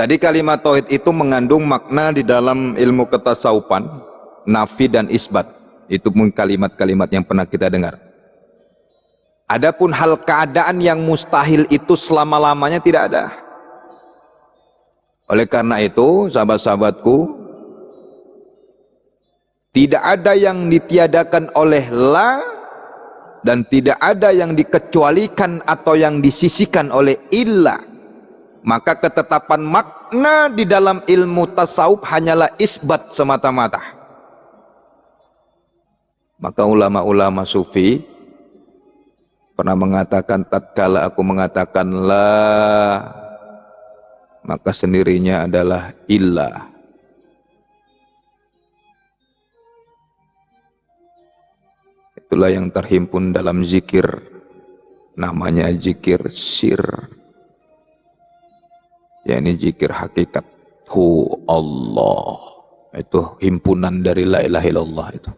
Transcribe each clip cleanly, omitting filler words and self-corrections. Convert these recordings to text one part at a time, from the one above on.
Tadi kalimat tauhid itu mengandung makna di dalam ilmu ketasawufan, nafi dan isbat. Itu mungkin kalimat-kalimat yang pernah kita dengar. Adapun hal keadaan yang mustahil itu selama-lamanya tidak ada. Oleh karena itu, sahabat-sahabatku, tidak ada yang ditiadakan oleh la dan tidak ada yang dikecualikan atau yang disisihkan oleh illa. Maka ketetapan makna di dalam ilmu tasawuf hanyalah isbat semata-mata. Maka ulama-ulama sufi pernah mengatakan, tatkala aku mengatakan la, maka sendirinya adalah illah. Itulah yang terhimpun dalam zikir, namanya zikir sir, yakni zikir hakikat hu Allah. Itu himpunan dari la ilaha illallah itu.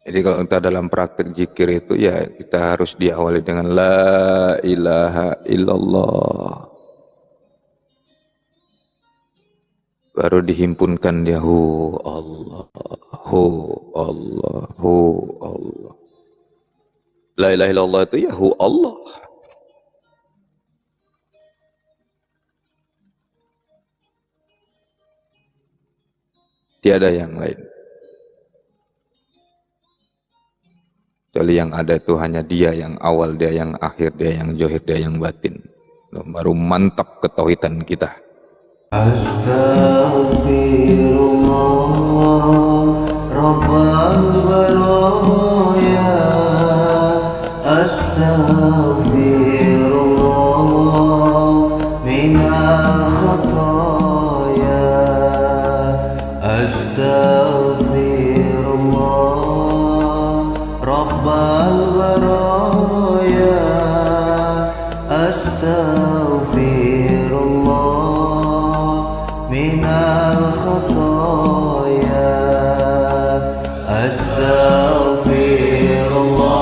Jadi kalau kita dalam praktek zikir itu ya kita harus diawali dengan la ilaha illallah. Baru dihimpunkan dia hu Allah, hu Allah, hu Allah. La ilaha illallah itu ya hu Allah. Tiada yang lain. Kecuali yang ada itu hanya dia yang awal, dia yang akhir, dia yang zahir, dia yang batin. Baru mantap ketauhidan kita. Astaghfirullah Rabbal baraya, astaghfirullah minal khataya, astaghfirullah Rabbal baraya, astaghfirullah minal khataya, astaghfirullah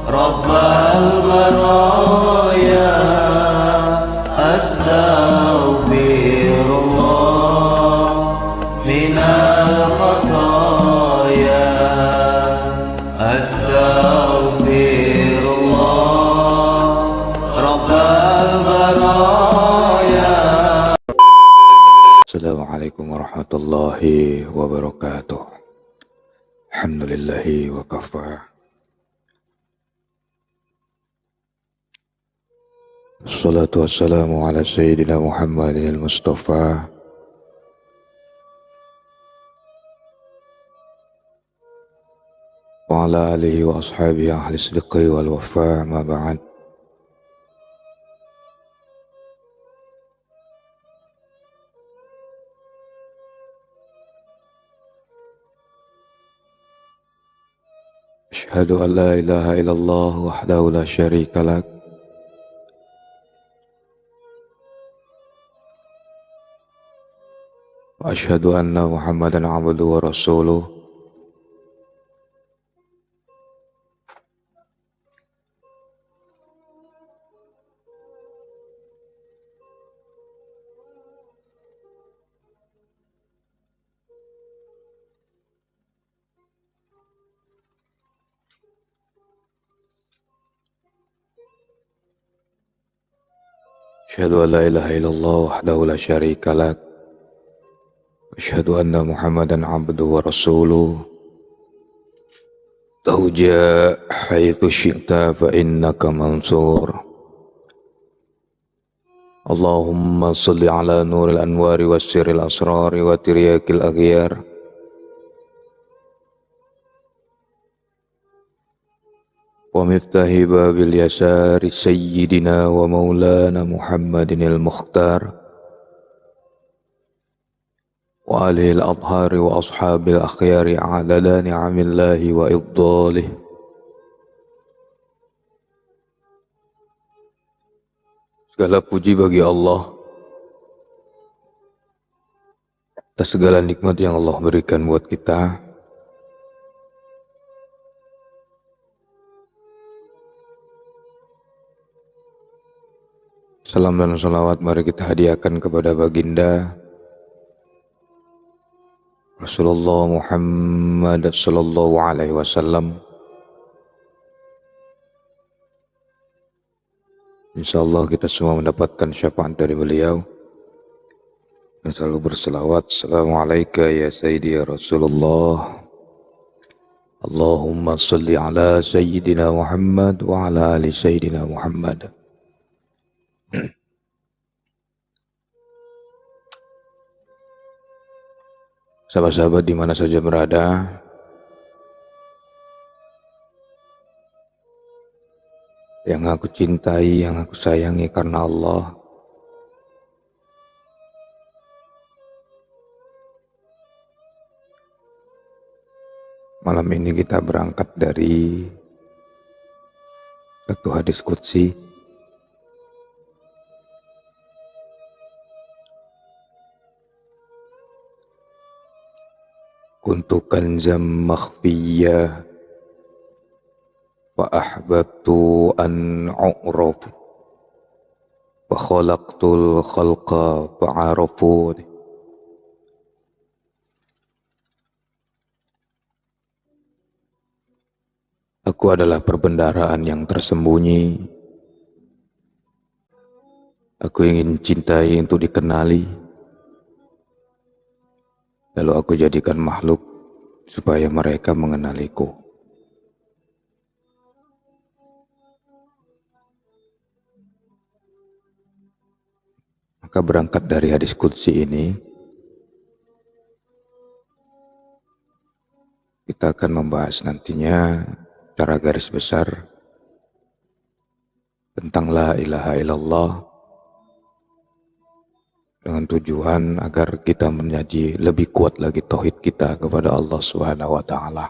Rabbal baraya, astaghfirullah minal khataya, astaghfirullah Rabbal baraya. Assalamualaikum warahmatullahi wabarakatuh. Alhamdulillahi wa kafa. Assalatu wassalamu ala sayyidina Muhammadin al-Mustafa wa ala alihi wa ashabihi ahli sidqi wal wafa, ma ba'd. Asyhadu an la ilaha illallah wahdahu la syarika lak wa asyhadu anna Muhammadan abduhu wa rasuluh. Asyhadu an la ilaha illallah wahdahu la syarika lak wa asyhadu anna Muhammadan abduhu wa rasuluh. Tauja haitsu syi'ta fa innaka mansur. Allahumma salli ala nuril anwari wa sirril asrari wa tiryakil aghyar wa miftahi babil yasari sayyidina wa maulana Muhammadinil Mukhtar wa alihil adhari wa ashabil akhyari adada ni'amillahi wa ibdalih. Segala puji bagi Allah atas segala nikmat yang Allah berikan buat kita. Salam dan salawat mari kita hadiahkan kepada baginda Rasulullah Muhammad sallallahu alaihi wasallam. Insyaallah kita semua mendapatkan syafaat dari beliau. Dan selalu berselawat. Assalamualaikum ya Sayyidi ya Rasulullah. Allahumma salli ala Sayyidina Muhammad wa ala ali Sayyidina Muhammad. Sahabat-sahabat di mana saja berada, yang aku cintai, yang aku sayangi karena Allah, malam ini kita berangkat dari satu hadis qudsi. Kuntu kanzam makhfiyya wa ahbabtu an u'raf wa khalaqtul khalqa fa'arafu. Aku adalah perbendaharaan yang tersembunyi. Aku ingin cintai untuk dikenali. Lalu aku jadikan makhluk supaya mereka mengenaliku. Maka berangkat dari hadis qudsi ini, kita akan membahas nantinya secara garis besar tentang la ilaha illallah, dengan tujuan agar kita menjadi lebih kuat lagi tauhid kita kepada Allah Subhanahu wa taala.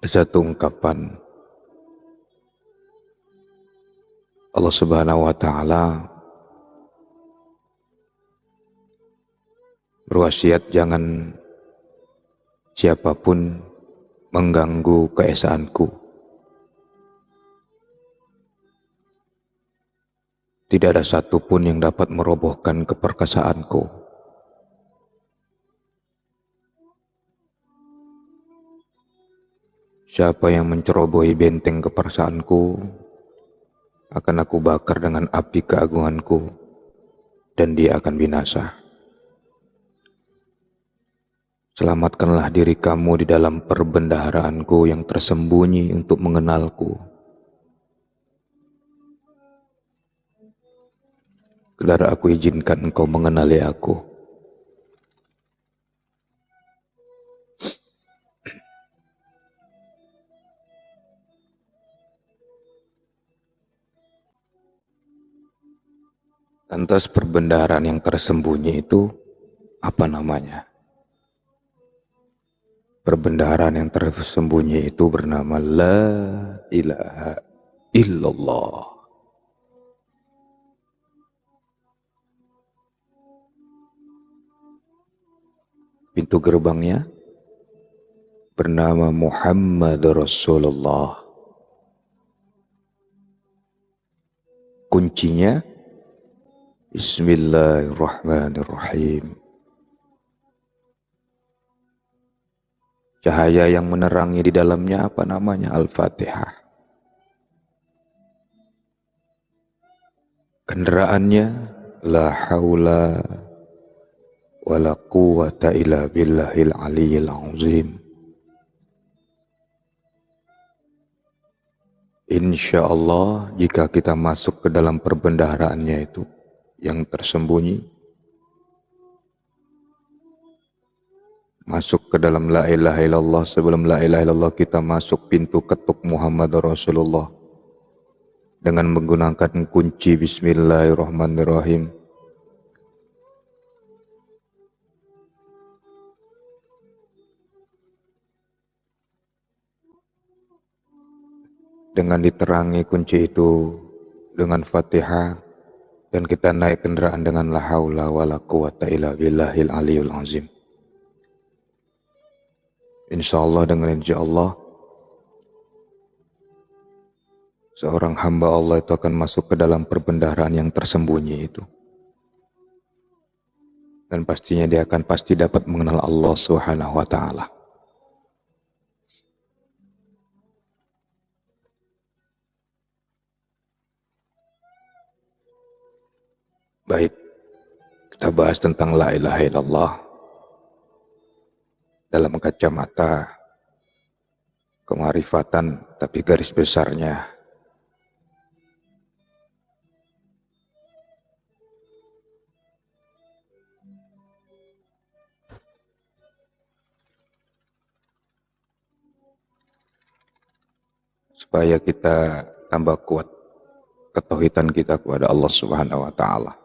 Satu ungkapan Allah Subhanahu wa taala berwasiat jangan siapapun mengganggu keesaanku. Tidak ada satupun yang dapat merobohkan keperkasaanku. Siapa yang mencerobohi benteng keperkasaanku, akan aku bakar dengan api keagunganku, dan dia akan binasa. Selamatkanlah diri kamu di dalam perbendaharaanku yang tersembunyi untuk mengenalku. Kedara aku izinkan engkau mengenali aku. Lantas perbendaharaan yang tersembunyi itu apa namanya? Perbendaharaan yang tersembunyi itu bernama La ilaha illallah. Pintu gerbangnya bernama Muhammad Rasulullah. Kuncinya Bismillahirrahmanirrahim. Cahaya yang menerangi di dalamnya apa namanya? Al-Fatihah. Kendaraannya la haula wala quwwata illa billahil aliyyil azim. Insyaallah jika kita masuk ke dalam perbendaharaannya itu yang tersembunyi, masuk ke dalam la ilaha illallah, sebelum la ilaha illallah kita masuk pintu ketuk Muhammad Rasulullah dengan menggunakan kunci Bismillahirrahmanirrahim. Dengan diterangi kunci itu dengan Fatihah, Dan kita naik kendaraan dengan la haula wala quwata illa billahil aliyul azim. Insyaallah dengan insyaallah seorang hamba Allah itu akan masuk ke dalam perbendaharaan yang tersembunyi itu. Dan pastinya dia akan pasti dapat mengenal Allah Subhanahu wa taala. Baik, kita bahas tentang la ilaha illallah dalam kacamata kemarifatan, tapi garis besarnya supaya kita tambah kuat ketauhidan kita kepada Allah Subhanahu wa taala.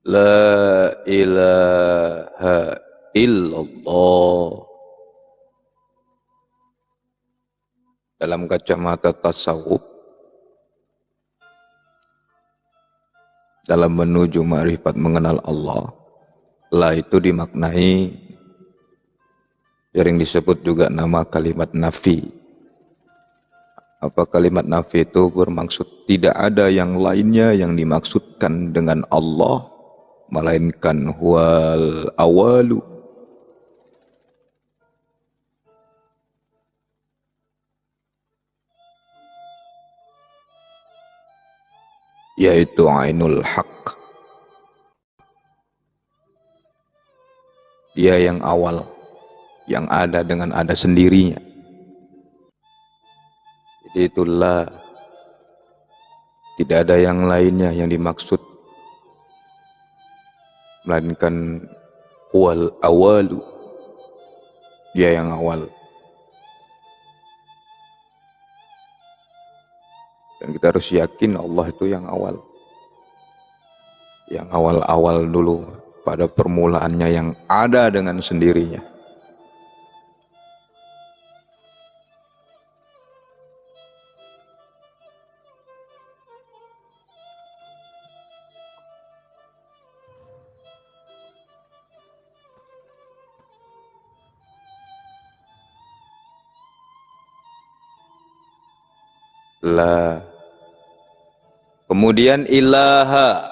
La ilaha illallah dalam kacamata tasawuf, dalam menuju ma'rifat mengenal Allah, la itu dimaknai yang disebut juga nama kalimat nafi. Apa kalimat nafi itu bermaksud tidak ada yang lainnya yang dimaksudkan dengan Allah melainkan huwal awalu, yaitu ainul haq. Dia yang awal, yang ada dengan ada sendirinya. Jadi itulah, tidak ada yang lainnya yang dimaksud melainkan huwal awalu, dia yang awal. Dan kita harus yakin Allah itu yang awal, yang awal-awal dulu pada permulaannya, yang ada dengan sendirinya. La. Kemudian ilaha.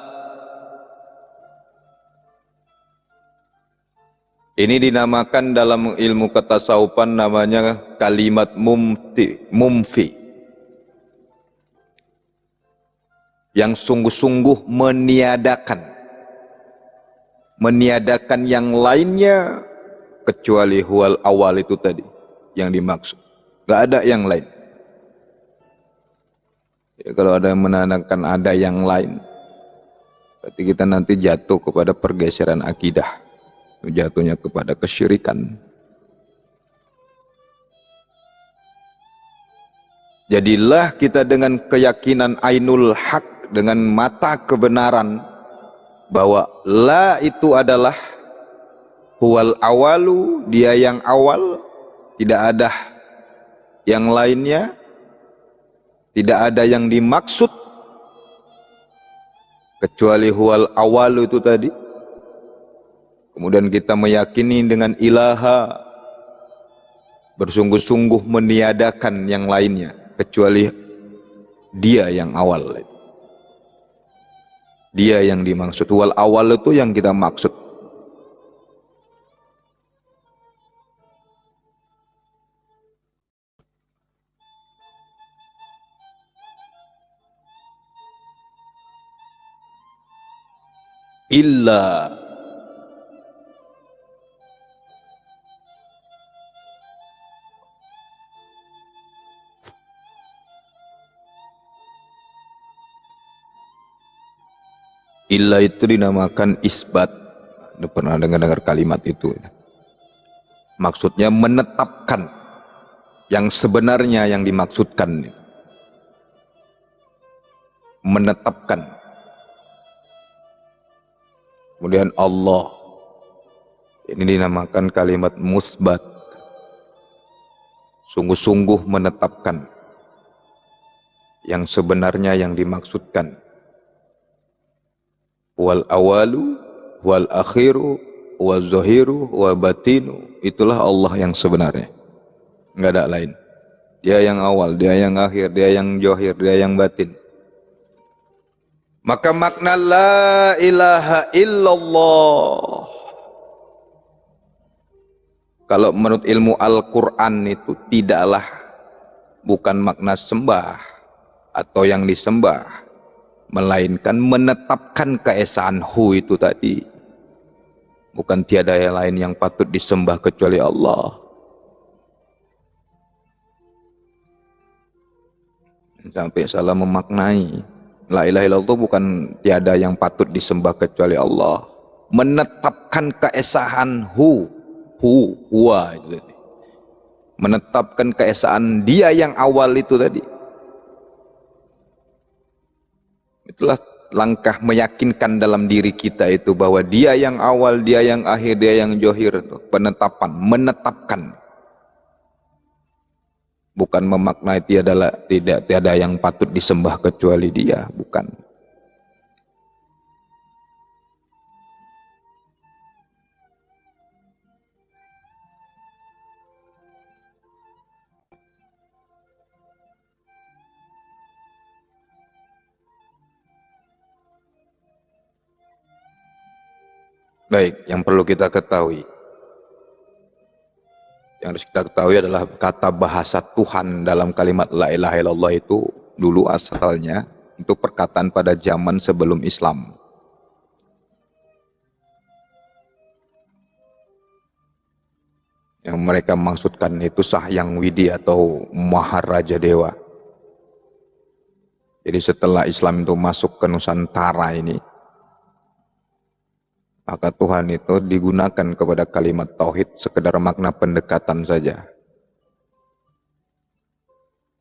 Ini dinamakan dalam ilmu ketasawufan namanya kalimat mumfi. Yang sungguh-sungguh meniadakan. Meniadakan yang lainnya kecuali huwal awal itu tadi yang dimaksud. Gak ada yang lain. Ya, kalau ada yang menandakan ada yang lain, berarti kita nanti jatuh kepada pergeseran akidah, jatuhnya kepada kesyirikan. Jadilah kita dengan keyakinan ainul haq, dengan mata kebenaran, bahwa la itu adalah huwal awalu, dia yang awal, tidak ada yang lainnya. Tidak ada yang dimaksud kecuali huwal awal itu tadi. Kemudian kita meyakini dengan ilaha, bersungguh-sungguh meniadakan yang lainnya kecuali dia yang awal. Dia yang dimaksud, huwal awal itu yang kita maksud. Illa illa itu dinamakan isbat. Anda pernah dengar kalimat itu? Maksudnya menetapkan yang sebenarnya yang dimaksudkan. Menetapkan. Kemudian Allah, ini dinamakan kalimat musbat. Sungguh-sungguh menetapkan yang sebenarnya yang dimaksudkan. Wal awalu wal akhiru wal zahiru wal batinu, itulah Allah yang sebenarnya, nggak ada lain. Dia yang awal, dia yang akhir, dia yang zahir, dia yang batin. Maka makna la ilaha illallah, kalau menurut ilmu Al-Quran itu tidaklah, bukan makna sembah atau yang disembah, melainkan menetapkan keesaan Hu itu tadi. Bukan tiada yang lain yang patut disembah kecuali Allah. Sampai salah memaknai. La ilaha illallah itu bukan tiada yang patut disembah kecuali Allah. Menetapkan keesaan Hu, Huwa itu tadi. Menetapkan keesaan Dia yang awal itu tadi. Itulah langkah meyakinkan dalam diri kita itu bahwa Dia yang awal, Dia yang akhir, Dia yang zahir. Penetapan, menetapkan. Bukan memaknai tiada yang patut disembah kecuali Dia, bukan. Baik, yang perlu kita ketahui, yang harus kita ketahui adalah kata bahasa Tuhan dalam kalimat la ilaha illallah itu dulu asalnya untuk perkataan pada zaman sebelum Islam. Yang mereka maksudkan itu Sahyang Widi atau Maharaja Dewa. Jadi setelah Islam itu masuk ke Nusantara ini, maka Tuhan itu digunakan kepada kalimat tauhid sekedar makna pendekatan saja.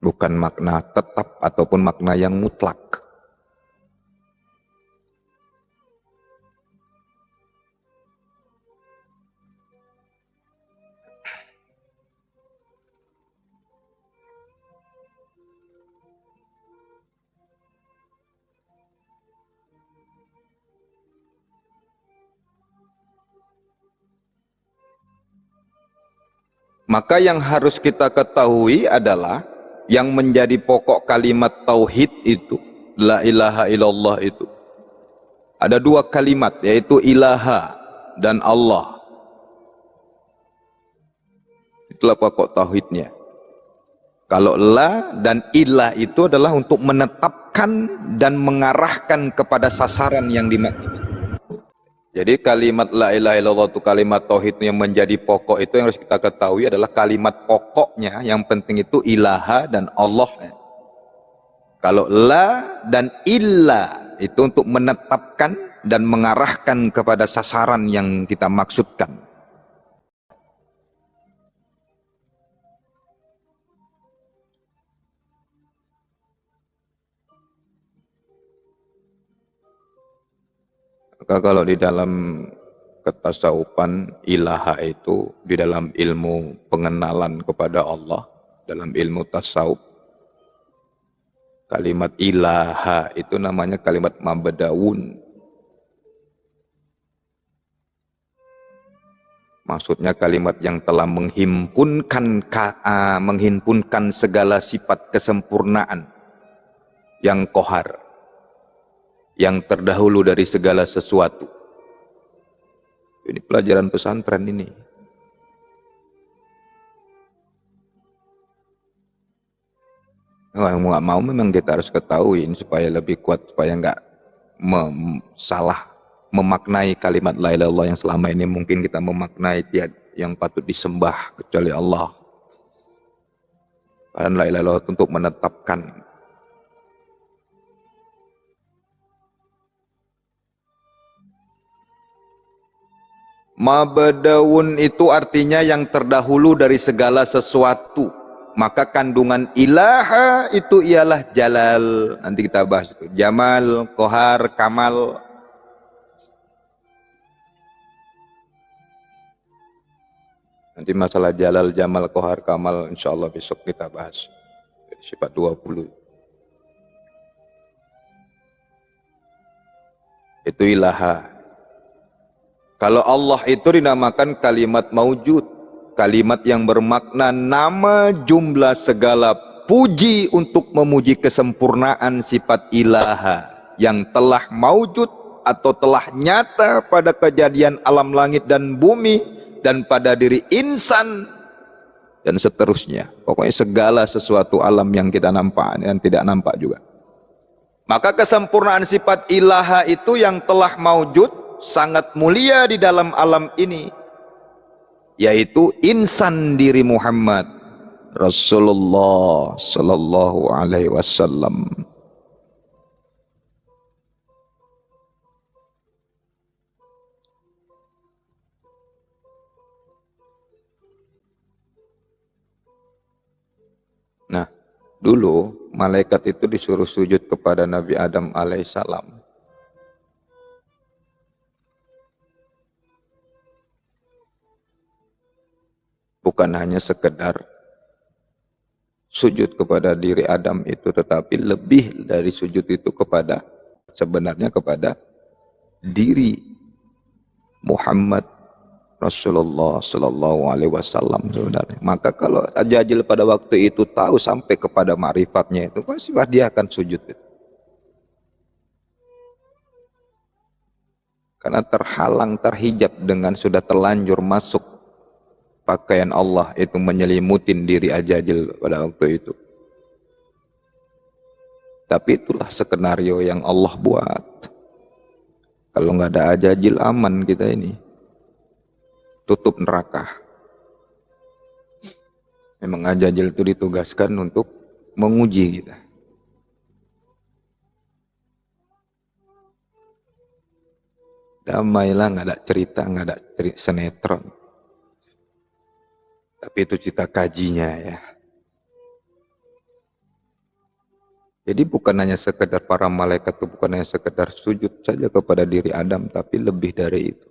Bukan makna tetap ataupun makna yang mutlak. Maka yang harus kita ketahui adalah yang menjadi pokok kalimat tauhid itu, la ilaha illallah itu. Ada dua kalimat, yaitu ilaha dan Allah. Itulah pokok tauhidnya. Kalau la dan ilah itu adalah untuk menetapkan dan mengarahkan kepada sasaran yang dimaksud. Jadi kalimat la ilaha illallah itu kalimat tauhid yang menjadi pokok itu yang harus kita ketahui adalah kalimat pokoknya yang penting itu ilaha dan Allah. Kalau la dan illa itu untuk menetapkan dan mengarahkan kepada sasaran yang kita maksudkan. Maka kalau di dalam ketasawufan ilaha itu di dalam ilmu pengenalan kepada Allah, dalam ilmu tasawuf, kalimat ilaha itu namanya kalimat mabda'un. Maksudnya kalimat yang telah menghimpunkan segala sifat kesempurnaan yang kohar, yang terdahulu dari segala sesuatu. Ini pelajaran pesantren ini. Nggak mau memang kita harus ketahui supaya lebih kuat, supaya nggak salah memaknai kalimat la ilaha illallah yang selama ini mungkin kita memaknai tiada yang patut disembah kecuali Allah. Karena la ilaha illallah untuk menetapkan. Mabda'un itu artinya yang terdahulu dari segala sesuatu. Maka kandungan ilaha itu ialah jalal. Nanti kita bahas itu. Jamal, kohar, kamal. Nanti masalah jalal, jamal, kohar, kamal insyaallah besok kita bahas. Sifat 20. Itu ilaha. Kalau Allah itu dinamakan kalimat maujud, kalimat yang bermakna nama jumlah segala puji untuk memuji kesempurnaan sifat ilaha yang telah maujud atau telah nyata pada kejadian alam langit dan bumi dan pada diri insan dan seterusnya. Pokoknya segala sesuatu alam yang kita nampak dan tidak nampak juga. Maka kesempurnaan sifat ilaha itu yang telah maujud sangat mulia di dalam alam ini, yaitu insan diri Muhammad Rasulullah sallallahu alaihi wasallam. Nah, dulu malaikat itu disuruh sujud kepada Nabi Adam alaihissalam. Bukan hanya sekedar sujud kepada diri Adam itu, tetapi lebih dari sujud itu kepada, sebenarnya kepada diri Muhammad Rasulullah sallallahu alaihi wasallam sebenarnya. Maka kalau Jajil pada waktu itu tahu sampai kepada ma'rifatnya itu, pasti dia akan sujud itu. Karena terhalang, terhijab dengan sudah terlanjur masuk pakaian Allah itu menyelimutin diri Jajil pada waktu itu. Tapi itulah skenario yang Allah buat. Kalau nggak ada Jajil aman kita ini. Tutup neraka. Memang Jajil itu ditugaskan untuk menguji kita. Damailah, nggak ada cerita, nggak ada sinetron. Tapi itu kita kajinya ya. Jadi bukan hanya sekedar para malaikat itu bukan hanya sekedar sujud saja kepada diri Adam, tapi lebih dari itu.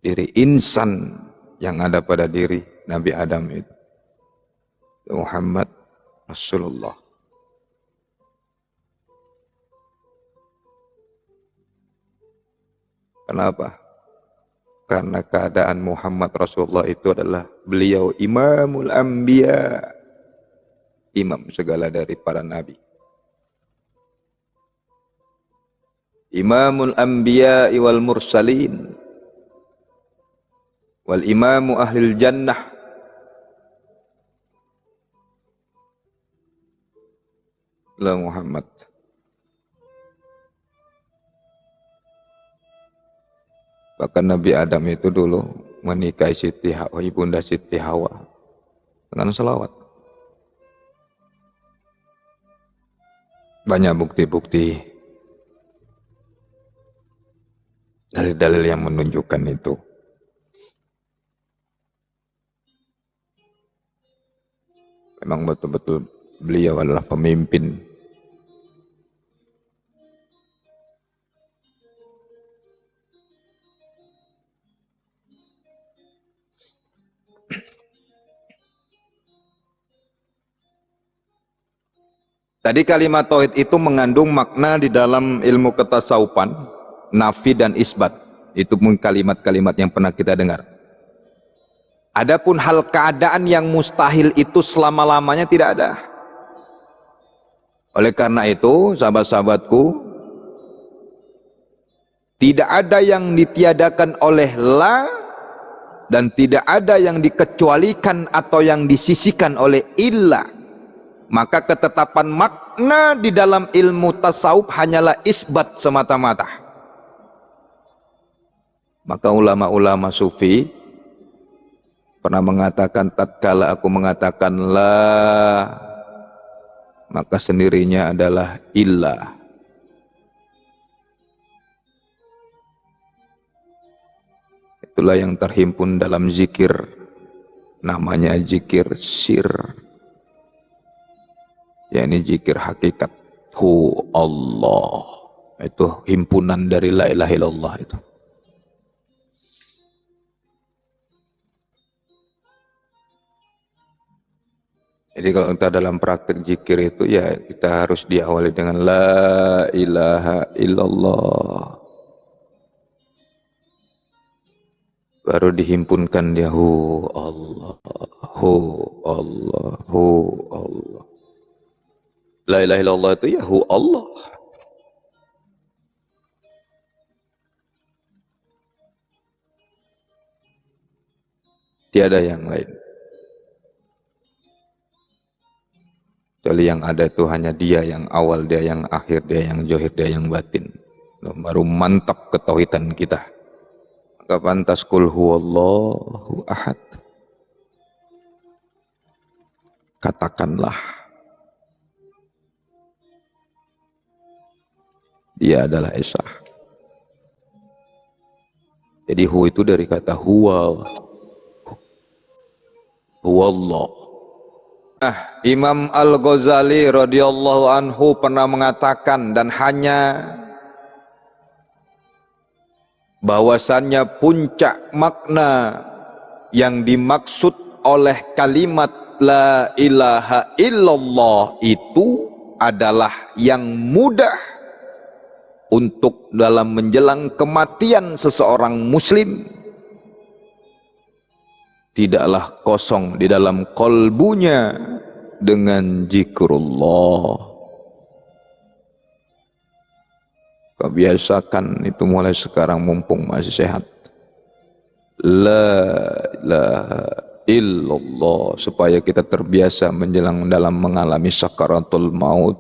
Diri insan yang ada pada diri Nabi Adam itu. Muhammad Rasulullah. Kenapa? Karena keadaan Muhammad Rasulullah itu adalah beliau imamul anbiya, imam segala dari para nabi, imamul anbiya wal mursalin, wal imamu ahlil jannah, la Muhammad. Bahkan Nabi Adam itu dulu menikahi Siti Hawa, ibunda Siti Hawa dengan selawat. Banyak bukti-bukti, dalil-dalil yang menunjukkan itu. Memang betul-betul beliau adalah pemimpin. Tadi kalimat tauhid itu mengandung makna di dalam ilmu ketasawufan, nafi dan isbat. Itu pun kalimat-kalimat yang pernah kita dengar. Adapun hal keadaan yang mustahil itu selama-lamanya tidak ada. Oleh karena itu, sahabat-sahabatku, tidak ada yang ditiadakan oleh la dan tidak ada yang dikecualikan atau yang disisihkan oleh illa. Maka ketetapan makna di dalam ilmu tasawuf hanyalah isbat semata-mata. Maka ulama-ulama sufi pernah mengatakan, tatkala aku mengatakan la, maka sendirinya adalah illah. Itulah yang terhimpun dalam zikir, namanya zikir sir, yakni zikir hakikat. Hu Allah, itu himpunan dari la ilaha illallah itu. Jadi kalau kita dalam praktek zikir itu ya kita harus diawali dengan la ilaha illallah. Baru dihimpunkan dia hu Allah, hu Allah, hu Allah. La ilaha illallah itu ya hu Allah. Tiada yang lain. Kecuali yang ada itu hanya dia yang awal, dia yang akhir, dia yang zahir, dia yang batin. Baru mantap ketauhidan kita. Maka pantas kul huwallahu ahad. Katakanlah dia adalah Esa. Jadi hu itu dari kata huwa. Huwallah. Imam Al-Ghazali radhiyallahu anhu pernah mengatakan, dan hanya bahwasannya puncak makna yang dimaksud oleh kalimat la ilaha illallah itu adalah yang mudah untuk dalam menjelang kematian seseorang muslim tidaklah kosong di dalam kolbunya dengan zikrullah. Kebiasakan itu mulai sekarang mumpung masih sehat. La ilaha illallah, supaya kita terbiasa menjelang dalam mengalami sakaratul maut.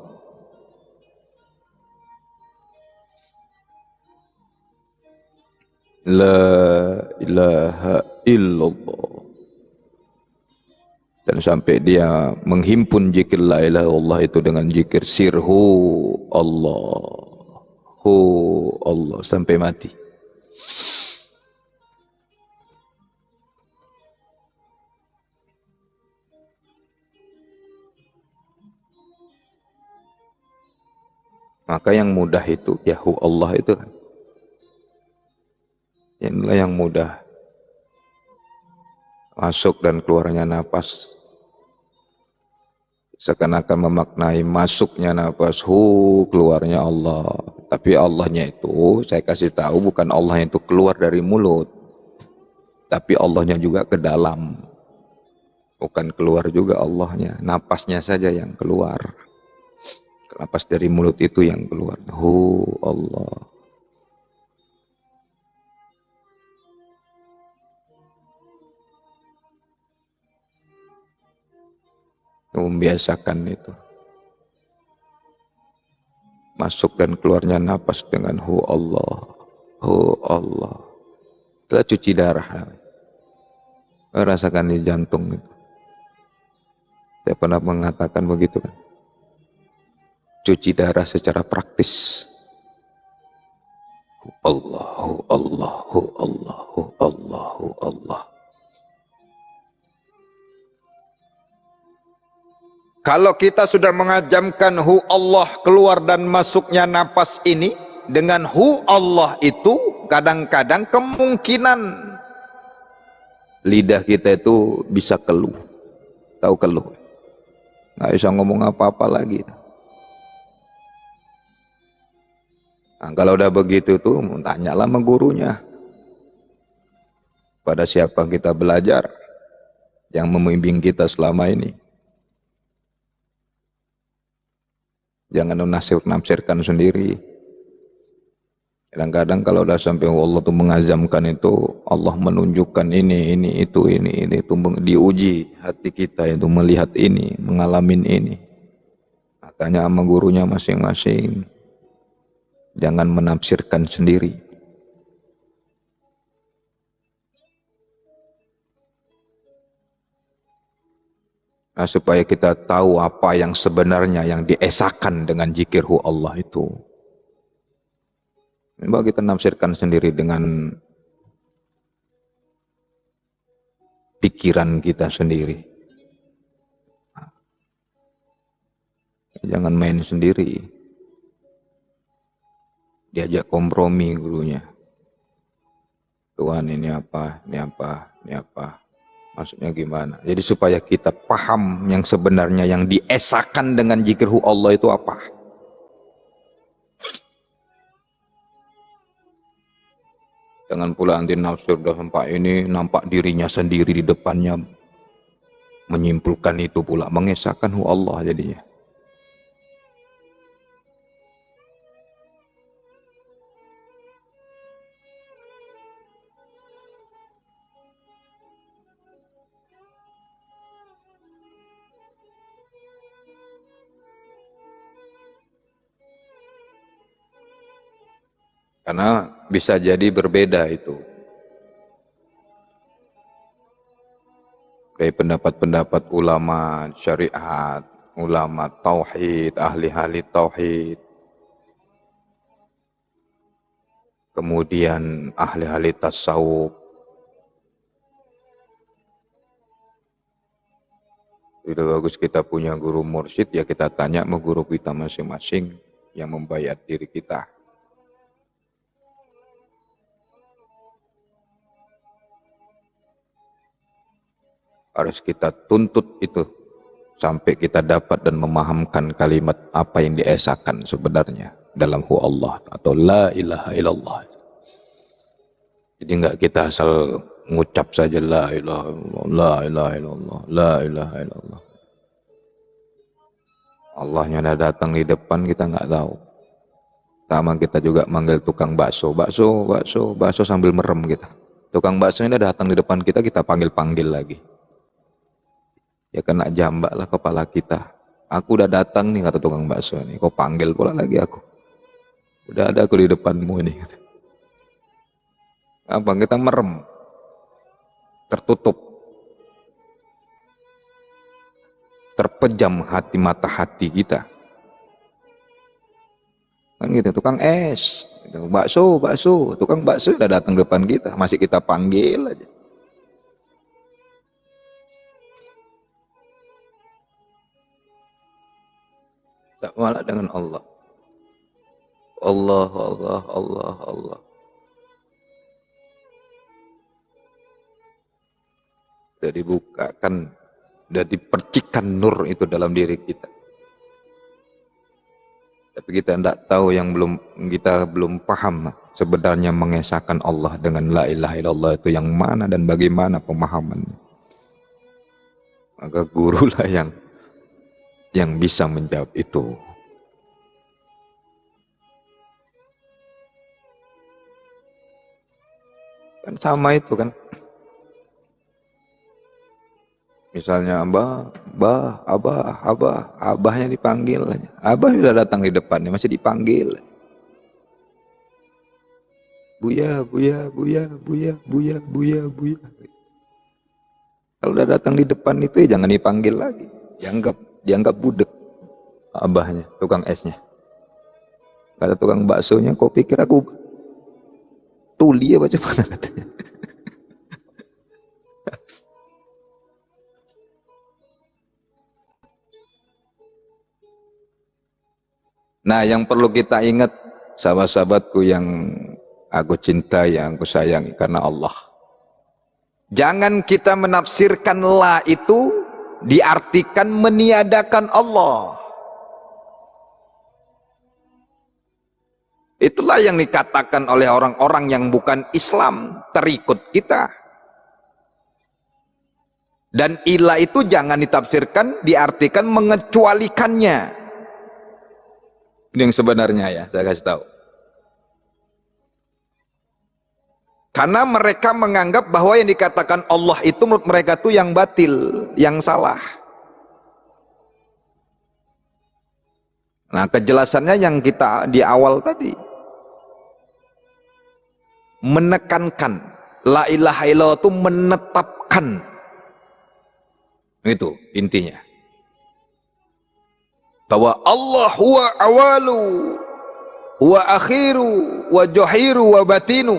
La ilaha illallah. Dan sampai dia menghimpun zikir la ilaha illallah itu dengan zikir sirhu Allah, hu Allah, sampai mati. Maka yang mudah itu ya hu Allah itu kan. Inilah yang mudah. Masuk dan keluarnya napas. Seakan-akan memaknai masuknya napas, hu, keluarnya Allah. Tapi Allahnya itu, saya kasih tahu, bukan Allah itu keluar dari mulut. Tapi Allahnya juga ke dalam. Bukan keluar juga Allahnya. Napasnya saja yang keluar. Napas dari mulut itu yang keluar. Hu, Allah. Membiasakan itu, masuk dan keluarnya napas dengan hu Allah, hu Allah. Kita cuci darah, rasakan di jantung itu. Saya pernah mengatakan begitu kan, cuci darah secara praktis. Hu Allah, hu Allah, hu Allah, hu Allah, hu Allah. Kalau kita sudah mengajamkan hu Allah keluar dan masuknya napas ini, dengan hu Allah itu kadang-kadang kemungkinan lidah kita itu bisa keluh. Tahu keluh? Nggak bisa ngomong apa-apa lagi. Nah, kalau udah begitu tuh, tanyalah sama gurunya. Pada siapa kita belajar yang membimbing kita selama ini. Jangan menafsirkan sendiri. Kadang-kadang kalau udah sampai Allah tuh mengazamkan itu, Allah menunjukkan ini, itu, diuji hati kita itu melihat ini, mengalamin ini. Makanya sama gurunya masing-masing. Jangan menafsirkan sendiri. Nah, supaya kita tahu apa yang sebenarnya yang diesakan dengan zikirhu Allah itu. Coba kita nafsirkan sendiri dengan pikiran kita sendiri. Jangan main sendiri. Diajak kompromi gurunya. Tuhan ini apa, ini apa, ini apa. Maksudnya gimana? Jadi supaya kita paham yang sebenarnya yang diesakan dengan zikirhu Allah itu apa. Jangan pula anti nafsu sudah sampai ini nampak dirinya sendiri di depannya. Menyimpulkan itu pula, mengesahkan hu Allah jadinya. Karena bisa jadi berbeda itu. Dari pendapat-pendapat ulama syariat, ulama tauhid, ahli-ahli tauhid. Kemudian ahli-ahli tasawuf. Itu bagus kita punya guru mursyid, ya kita tanya sama guru kita masing-masing yang membayar diri kita. Harus kita tuntut itu sampai kita dapat dan memahamkan kalimat apa yang diesakan sebenarnya dalam hu Allah atau la ilaha illallah. Jadi enggak kita asal ngucap saja la ilaha illallah, la ilaha illallah, la ilaha illallah. Allahnya ada datang di depan kita enggak tahu. Sama kita juga manggil tukang bakso, bakso, bakso, bakso sambil merem kita. Tukang bakso ini datang di depan kita, kita panggil-panggil lagi. Ya kena jambak lah kepala kita. Aku udah datang nih kata tukang bakso nih. Kau panggil pula lagi aku. Udah ada aku di depanmu ini. Apa kita merem, tertutup, terpejam hati mata hati kita. Kan gitu, tukang es, gitu. Bakso, bakso, tukang bakso udah datang depan kita, masih kita panggil aja. Tak malah dengan Allah. Allah, Allah, Allah, Allah. Sudah dibukakan, sudah dipercikan nur itu dalam diri kita. Tapi kita tidak tahu, kita belum paham sebenarnya mengesahkan Allah dengan la ilaha illallah itu yang mana dan bagaimana pemahamannya. Maka gurulah yang bisa menjawab itu. Kan sama itu kan. Misalnya abah, abahnya dipanggil aja. Abah sudah datang di depannya, masih dipanggil. Buya, buya, buya, buya, buya, buya, buya. Kalau udah datang di depan itu ya jangan dipanggil lagi. Dianggap budek abahnya, tukang esnya. Kata tukang baksonya, kau pikir aku tuli apa cuman katanya. Nah, yang perlu kita ingat, sahabat-sahabatku yang aku cintai, yang aku sayangi karena Allah. Jangan kita menafsirkan la itu diartikan meniadakan Allah. Itulah yang dikatakan oleh orang-orang yang bukan Islam, terikut kita. Dan ilah itu jangan ditafsirkan, diartikan mengecualikannya. Ini yang sebenarnya ya, saya kasih tahu. Karena mereka menganggap bahwa yang dikatakan Allah itu menurut mereka itu yang batil, yang salah. Nah, kejelasannya yang kita di awal tadi. Menekankan. La ilaha illallah itu menetapkan. Itu intinya. Bahwa Allah huwa awalu, huwa akhiru, wa jahiru, wa batinu.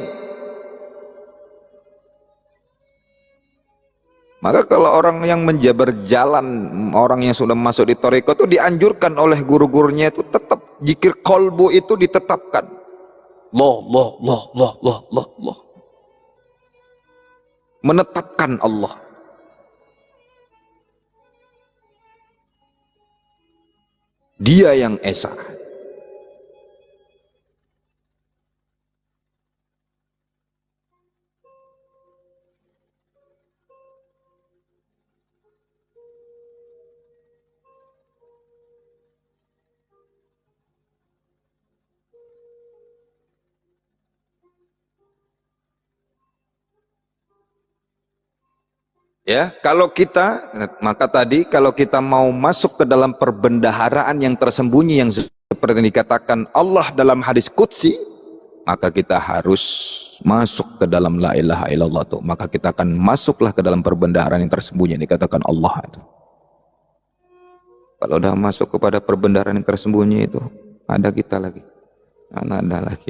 Maka kalau orang yang menjabar jalan, orang yang sudah masuk di thariqah itu dianjurkan oleh guru-gurunya itu tetap zikir qalbu itu ditetapkan. Allah, Allah, Allah, Allah, Allah, Allah, Allah. Menetapkan Allah. Dia yang esa. Ya, kalau kita, maka tadi kalau kita mau masuk ke dalam perbendaharaan yang tersembunyi yang seperti yang dikatakan Allah dalam hadis qudsi, maka kita harus masuk ke dalam la ilaha illallah itu. Maka kita akan masuklah ke dalam perbendaharaan yang tersembunyi yang dikatakan Allah itu. Kalau udah masuk kepada perbendaharaan yang tersembunyi itu, ada kita lagi, ada lagi.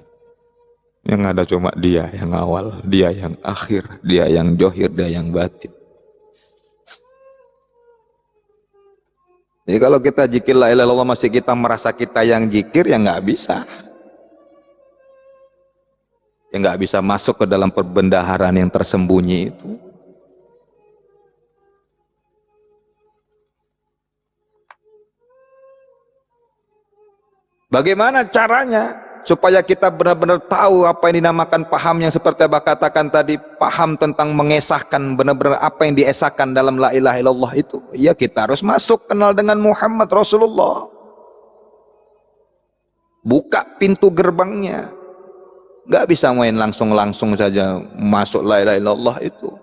Yang ada cuma dia yang awal, dia yang akhir, dia yang johir, dia yang batin. Jadi kalau kita zikir la ilaha illallah masih kita merasa kita yang zikir, ya nggak bisa. Ya nggak bisa masuk ke dalam perbendaharaan yang tersembunyi itu. Bagaimana caranya supaya kita benar-benar tahu apa yang dinamakan paham yang seperti Abah katakan tadi, paham tentang mengesahkan benar-benar apa yang diesahkan dalam la ilaha illallah itu? Ya kita harus masuk kenal dengan Muhammad Rasulullah. Buka pintu gerbangnya. Gak bisa main langsung-langsung saja masuk la ilaha illallah itu.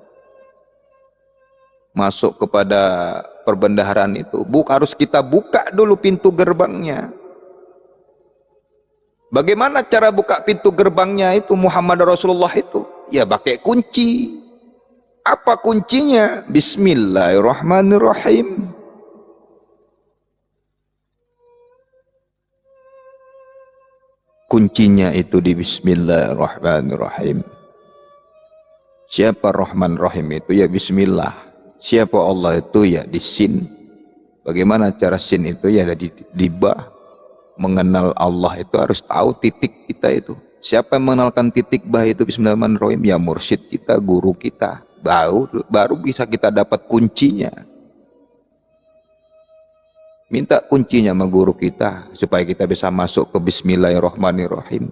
Masuk kepada perbendaharaan itu. Harus kita buka dulu pintu gerbangnya. Bagaimana cara buka pintu gerbangnya itu Muhammad Rasulullah itu? Ya pakai kunci. Apa kuncinya? Bismillahirrahmanirrahim. Kuncinya itu di Bismillahirrahmanirrahim. Siapa Rahman Rahim itu? Ya Bismillah. Siapa Allah itu? Ya di sin. Bagaimana cara sin itu? Ya di ba. Mengenal Allah itu harus tahu titik kita itu. Siapa yang mengenalkan titik bah itu Bismillahirrahmanirrahim? Ya mursyid kita, guru kita. Baru bisa kita dapat kuncinya. Minta kuncinya sama guru kita supaya kita bisa masuk ke Bismillahirrahmanirrahim.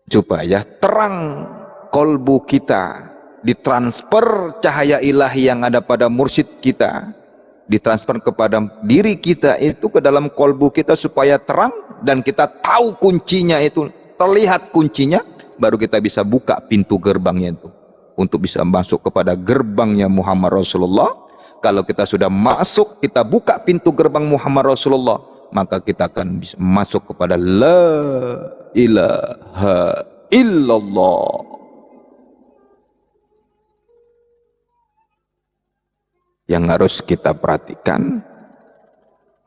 Supaya terang kolbu kita, ditransfer cahaya ilahi yang ada pada mursyid kita, ditransfer kepada diri kita itu ke dalam kolbu kita supaya terang dan kita tahu kuncinya itu, terlihat kuncinya, baru kita bisa buka pintu gerbangnya itu untuk bisa masuk kepada gerbangnya Muhammad Rasulullah. Kalau kita sudah masuk, kita buka pintu gerbang Muhammad Rasulullah, maka kita akan bisa masuk kepada la ilaha illallah. Yang harus kita perhatikan,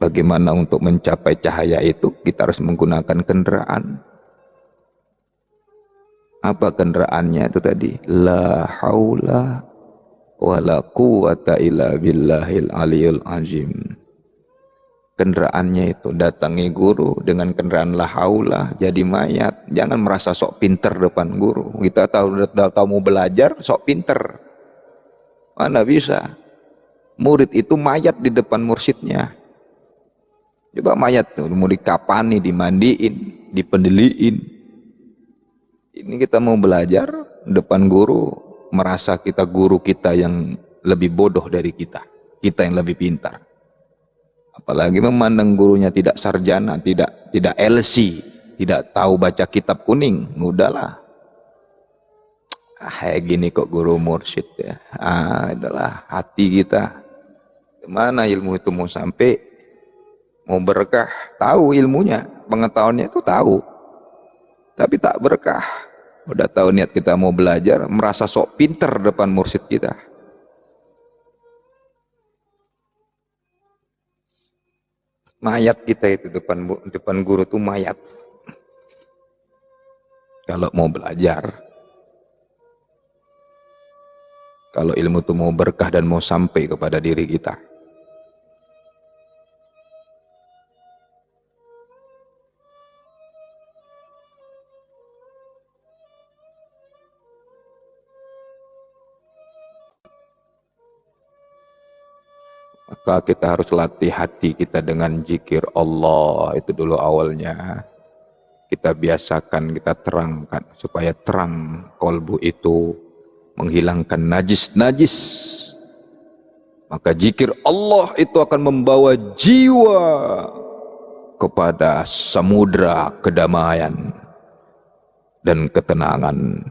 bagaimana untuk mencapai cahaya itu, kita harus menggunakan kendaraan. Apa kendaraannya itu tadi? La haula wa la quwata illa billahil aliyul azim. Kendaraannya itu datangi guru dengan kendaraan la haula, jadi mayat. Jangan merasa sok pinter depan guru. Kita tahu mau belajar sok pinter. Mana bisa? Murid itu mayat di depan mursyidnya. Coba mayat tuh mau dikapani, dimandiin, dipendeliin. Ini kita mau belajar depan guru, merasa kita guru kita yang lebih bodoh dari kita yang lebih pintar. Apalagi memandang gurunya tidak sarjana, tidak LC, tidak tahu baca kitab kuning. Udahlah. Kayak gini kok guru mursyid ya. Itulah hati kita. Kemana ilmu itu mau sampai, mau berkah, tahu ilmunya, pengetahuannya itu tahu, tapi tak berkah. Udah tahu niat kita mau belajar, merasa sok pinter depan mursyid kita. Mayat kita itu depan guru itu mayat. Kalau mau belajar, Kalau ilmu itu mau berkah dan mau sampai kepada diri kita. Maka kita harus latih hati kita dengan zikir Allah. Itu dulu awalnya. Kita biasakan, kita terangkan supaya terang kolbu itu, menghilangkan najis-najis. Maka zikir Allah itu akan membawa jiwa kepada samudra kedamaian dan ketenangan.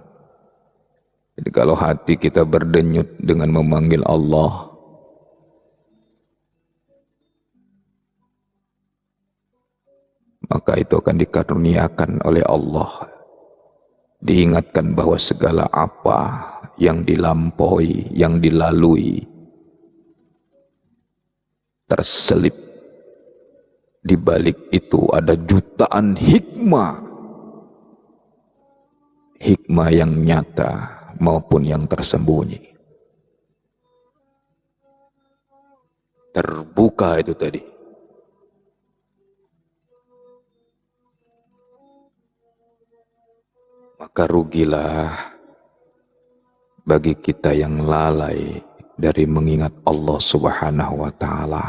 Jadi kalau hati kita berdenyut dengan memanggil Allah, maka itu akan dikaruniakan oleh Allah. Diingatkan bahwa segala apa yang dilampaui, yang dilalui, terselip di balik itu ada jutaan hikmah. Hikmah yang nyata maupun yang tersembunyi. Terbuka itu tadi. Maka rugilah bagi kita yang lalai dari mengingat Allah Subhanahu wa Ta'ala.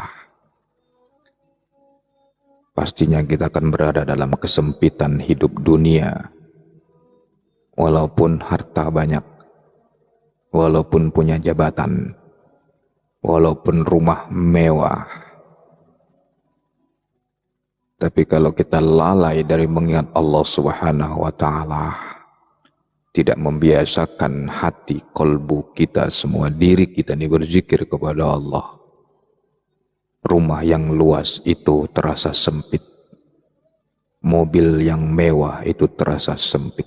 Pastinya kita akan berada dalam kesempitan hidup dunia. Walaupun harta banyak, walaupun punya jabatan, walaupun rumah mewah. Tapi kalau kita lalai dari mengingat Allah Subhanahu wa Ta'ala, tidak membiasakan hati, kolbu kita, semua diri kita ini berzikir kepada Allah, rumah yang luas itu terasa sempit, mobil yang mewah itu terasa sempit,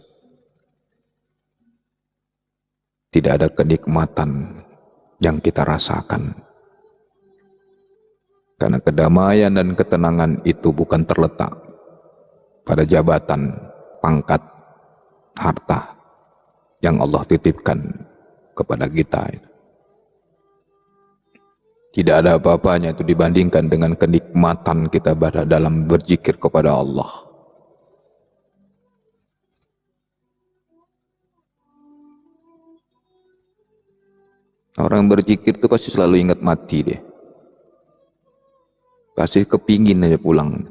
tidak ada kenikmatan yang kita rasakan. Karena kedamaian dan ketenangan itu bukan terletak pada jabatan, pangkat, harta yang Allah titipkan kepada kita. Tidak ada apa-apanya itu dibandingkan dengan kenikmatan kita berada dalam berzikir kepada Allah. Orang berzikir itu pasti selalu ingat mati dia. Pasti kepingin aja pulang.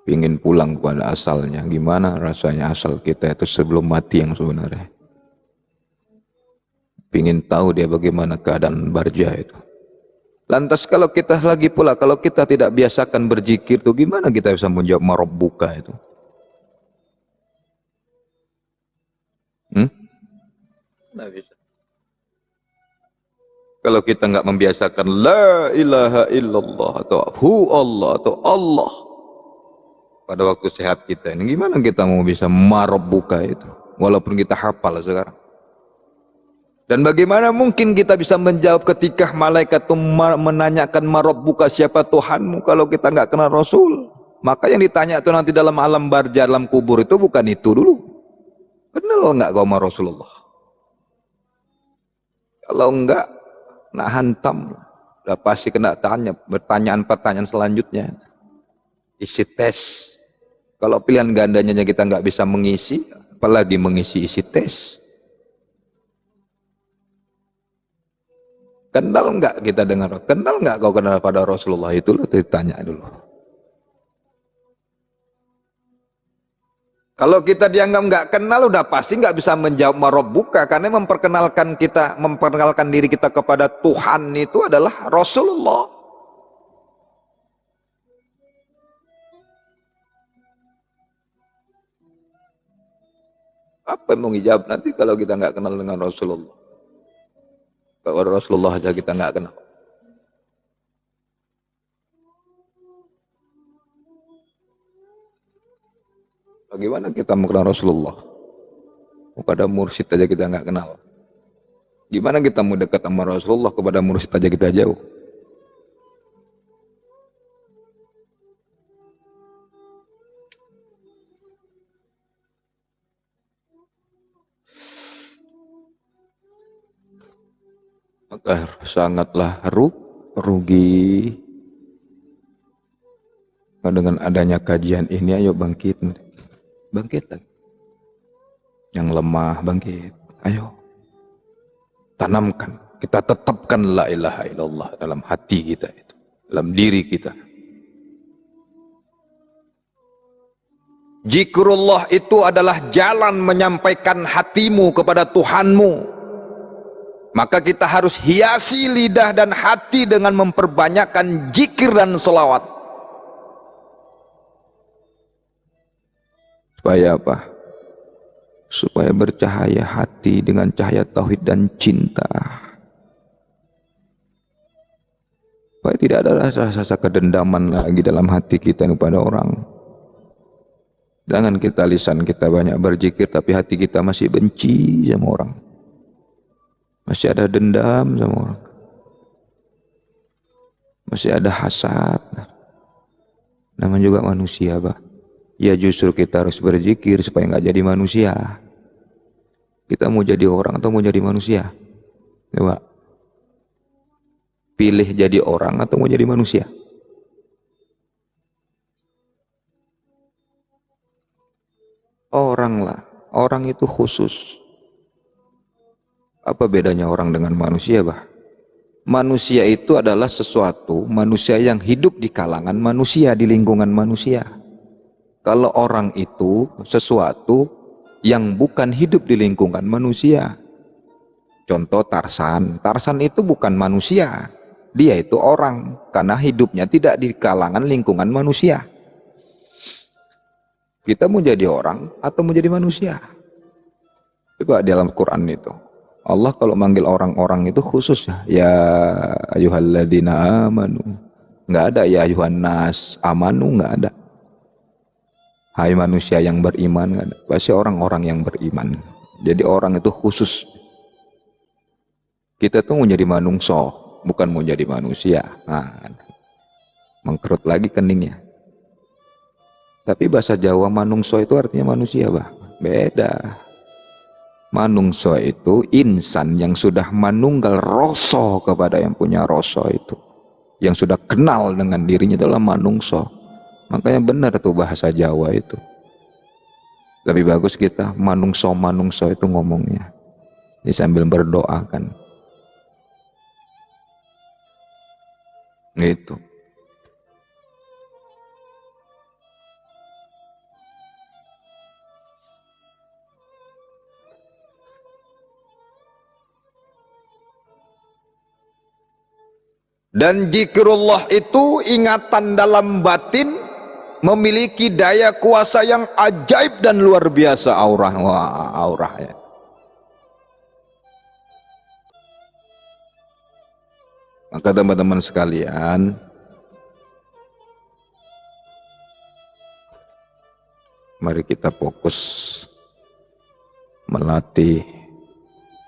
Pingin pulang kepada asalnya. Gimana rasanya asal kita itu sebelum mati yang sebenarnya. Pingin tahu dia bagaimana keadaan barja itu. Lantas kalau kita lagi pula, kalau kita tidak biasakan berzikir itu, gimana kita bisa menjawab marabbuka itu? Nggak bisa. Kalau kita nggak membiasakan la ilaha illallah atau hu Allah atau Allah pada waktu sehat kita ini, gimana kita mau bisa marabbuka itu walaupun kita hafal sekarang? Dan bagaimana mungkin kita bisa menjawab ketika malaikat itu menanyakan marabbuka, siapa Tuhanmu, kalau kita nggak kenal Rasul? Maka yang ditanya itu nanti dalam alam barja, dalam kubur itu bukan itu dulu. Kenal nggak kau sama Rasulullah? Kalau enggak, nak hantam, udah pasti kena tanya pertanyaan-pertanyaan selanjutnya. Isi tes. Kalau pilihan gandanya kita nggak bisa mengisi, apalagi mengisi isi tes. Kenal enggak kita dengar? Kenal enggak kau kenal pada Rasulullah? Itulah ditanya dulu. Kalau kita dianggap nggak kenal, udah pasti nggak bisa menjawab marabbuka, karena memperkenalkan diri kita kepada Tuhan itu adalah Rasulullah. Apa yang mau dijawab nanti kalau kita nggak kenal dengan Rasulullah? Kalau Rasulullah aja kita nggak kenal. Bagaimana kita mau kenal Rasulullah? Kepada mursyid aja kita nggak kenal. Gimana kita mau dekat sama Rasulullah, kepada mursyid aja kita jauh? maka sangatlah rugi. Nah, dengan adanya kajian ini, ayo bangkit lagi. Yang lemah bangkit, ayo tanamkan, kita tetapkan la ilaha illallah dalam hati kita itu, dalam diri kita. Zikrullah itu adalah jalan menyampaikan hatimu kepada Tuhanmu. Maka kita harus hiasi lidah dan hati dengan memperbanyakkan zikir dan selawat. Supaya apa? Supaya bercahaya hati dengan cahaya tauhid dan cinta. Supaya tidak ada rasa kedendaman lagi dalam hati kita kepada orang. Jangan kita lisan kita banyak berzikir tapi hati kita masih benci sama orang. Masih ada dendam sama orang. Masih ada hasad. Namanya juga manusia, Pak. Ya justru kita harus berzikir supaya nggak jadi manusia. Kita mau jadi orang atau mau jadi manusia? Coba. Pilih jadi orang atau mau jadi manusia? Orang lah. Orang itu khusus. Apa bedanya orang dengan manusia, Bah? Manusia itu adalah sesuatu, manusia yang hidup di kalangan manusia, di lingkungan manusia. Kalau orang itu sesuatu yang bukan hidup di lingkungan manusia. Contoh Tarsan. Tarsan itu bukan manusia. Dia itu orang karena hidupnya tidak di kalangan lingkungan manusia. Kita mau jadi orang atau mau jadi manusia? Coba di dalam Quran itu. Allah kalau manggil orang-orang itu khusus ya. Ya ayyuhalladzina amanu. Nggak ada ya ayuhan nas amanu, nggak ada. Hai manusia yang beriman, nggak ada. Pasti orang-orang yang beriman. Jadi orang itu khusus. Kita tuh mau jadi manungso, bukan mau jadi manusia. Nah, mengkerut lagi keningnya. Tapi bahasa Jawa manungso itu artinya manusia, Bah. Beda. Manungso itu insan yang sudah manunggal rasa kepada yang punya rasa itu. Yang sudah kenal dengan dirinya adalah manungso. Makanya benar tuh bahasa Jawa itu. Lebih bagus kita manungso itu ngomongnya. Ini sambil berdoa kan. Gitu. Dan zikrullah itu ingatan dalam batin memiliki daya kuasa yang ajaib dan luar biasa aurah. Wah, aurah ya. Maka teman-teman sekalian, mari kita fokus melatih,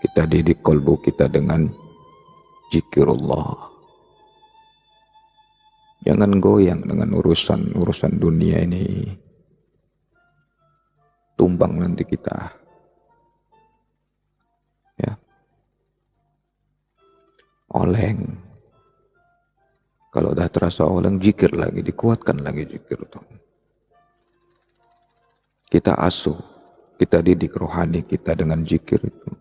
kita didik kolbu kita dengan zikrullah. Jangan goyang dengan urusan dunia ini. Tumbang nanti kita. Ya. Oleng. Kalau udah terasa oleng, zikir lagi, dikuatkan lagi zikir itu. Kita asuh, kita didik rohani kita dengan zikir itu.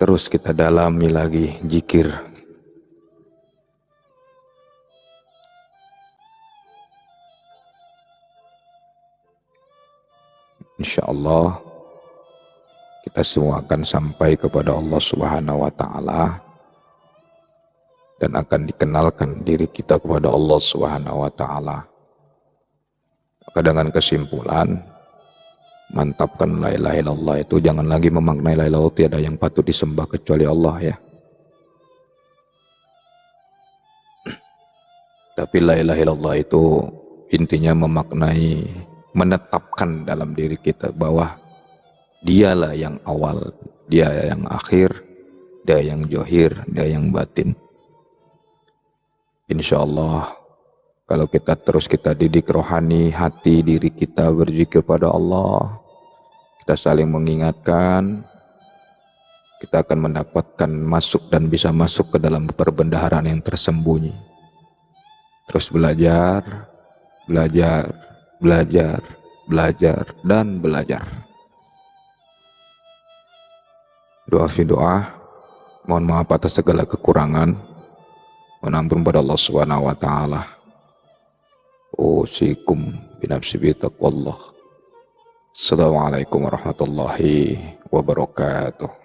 Terus kita dalami lagi zikir. Insya Allah kita semua akan sampai kepada Allah Subhanahu wa Ta'ala dan akan dikenalkan diri kita kepada Allah Subhanahu wa Ta'ala. Maka dengan kesimpulan, mantapkan la ilaha illallah itu, jangan lagi memaknai la ilaha illallah tiada yang patut disembah kecuali Allah ya. Tapi la ilaha illallah itu intinya memaknai, menetapkan dalam diri kita bahwa dialah yang awal, dia yang akhir, dia yang johir, dia yang batin. Insya Allah Kalau kita didik rohani hati diri kita berzikir pada Allah, kita saling mengingatkan, kita akan mendapatkan masuk dan bisa masuk ke dalam perbendaharaan yang tersembunyi. Terus belajar, belajar, belajar, belajar, dan belajar. Doa fi doa, mohon maaf atas segala kekurangan, mohon ampun pada Allah Subhanahu wa taala. Usikum binafsi bitaqwallah. Assalamualaikum warahmatullahi wabarakatuh.